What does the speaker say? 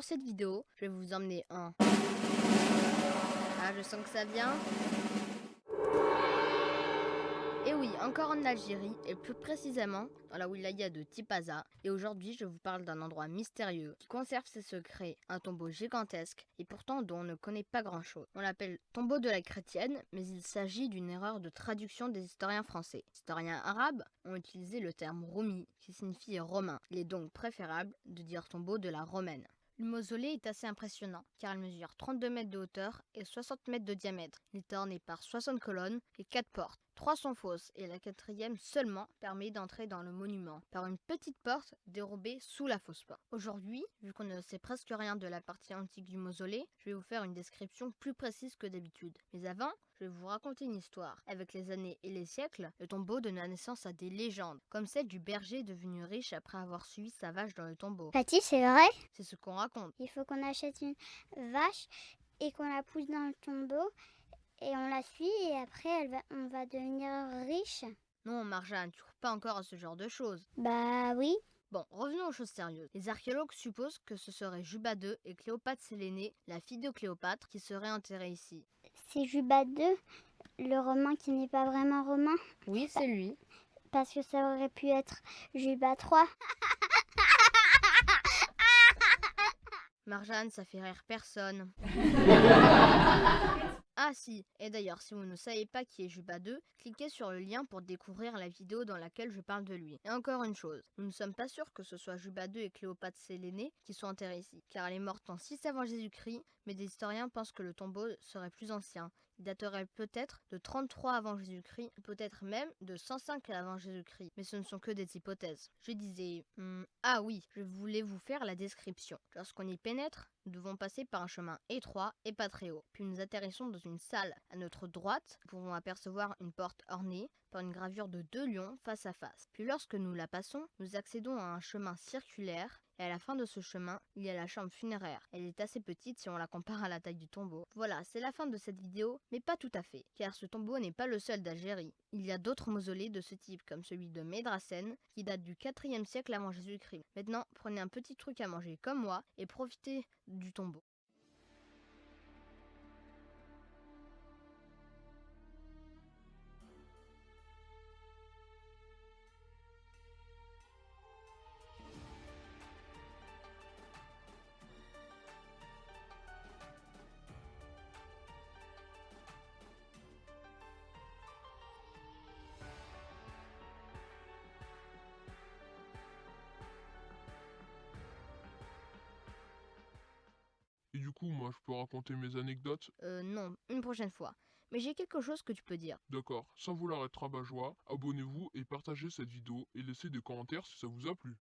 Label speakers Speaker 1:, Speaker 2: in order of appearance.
Speaker 1: cette vidéo, je vais vous emmener en... Ah, je sens que ça vient. Et oui, encore en Algérie, et plus précisément dans la wilaya de Tipaza. Et aujourd'hui, je vous parle d'un endroit mystérieux qui conserve ses secrets, un tombeau gigantesque et pourtant dont on ne connaît pas grand-chose. On l'appelle tombeau de la chrétienne, mais il s'agit d'une erreur de traduction des historiens français. Les historiens arabes ont utilisé le terme roumi, qui signifie romain. Il est donc préférable de dire tombeau de la romaine. Le mausolée est assez impressionnant car il mesure 32 mètres de hauteur et 60 mètres de diamètre. Il est orné par 60 colonnes et 4 portes. 3 sont fausses et la 4e seulement permet d'entrer dans le monument par une petite porte dérobée sous la fausse porte. Aujourd'hui, vu qu'on ne sait presque rien de la partie antique du mausolée, je vais vous faire une description plus précise que d'habitude. Mais avant, je vais vous raconter une histoire. Avec les années et les siècles, le tombeau donna naissance à des légendes, comme celle du berger devenu riche après avoir suivi sa vache dans le tombeau.
Speaker 2: Fatih, c'est vrai?
Speaker 1: C'est ce qu'on raconte.
Speaker 2: Il faut qu'on achète une vache et qu'on la pousse dans le tombeau et on la suit et après on va devenir riche.
Speaker 1: Non, Marjane, tu crois pas encore à ce genre de choses.
Speaker 2: Bah oui.
Speaker 1: Bon, revenons aux choses sérieuses. Les archéologues supposent que ce serait Juba II et Cléopâtre Sélénée, la fille de Cléopâtre, qui seraient enterrés ici.
Speaker 2: C'est Juba II, le romain qui n'est pas vraiment romain.
Speaker 1: Oui, c'est lui.
Speaker 2: Parce que ça aurait pu être Juba III.
Speaker 1: Marjane, ça fait rire personne. Ah si, et d'ailleurs, si vous ne savez pas qui est Juba II, cliquez sur le lien pour découvrir la vidéo dans laquelle je parle de lui. Et encore une chose, nous ne sommes pas sûrs que ce soit Juba II et Cléopâtre Sélénée qui sont enterrés ici, car elle est morte en 6 avant Jésus-Christ, mais des historiens pensent que le tombeau serait plus ancien. Il daterait peut-être de 33 avant Jésus-Christ, peut-être même de 105 avant Jésus-Christ, mais ce ne sont que des hypothèses. Je disais, ah oui, je voulais vous faire la description. Lorsqu'on y pénètre, nous devons passer par un chemin étroit et pas très haut. Puis nous atterrissons dans une salle. À notre droite, nous pouvons apercevoir une porte ornée par une gravure de 2 lions face à face. Puis lorsque nous la passons, nous accédons à un chemin circulaire. Et à la fin de ce chemin, il y a la chambre funéraire. Elle est assez petite si on la compare à la taille du tombeau. Voilà, c'est la fin de cette vidéo, mais pas tout à fait, car ce tombeau n'est pas le seul d'Algérie. Il y a d'autres mausolées de ce type, comme celui de Médrassen, qui date du 4e siècle avant Jésus-Christ. Maintenant, prenez un petit truc à manger comme moi et profitez du tombeau.
Speaker 3: Et du coup, moi, je peux raconter mes anecdotes?
Speaker 1: Non, une prochaine fois. Mais j'ai quelque chose que tu peux dire.
Speaker 3: D'accord, sans vouloir être rabat-joie, abonnez-vous et partagez cette vidéo et laissez des commentaires si ça vous a plu.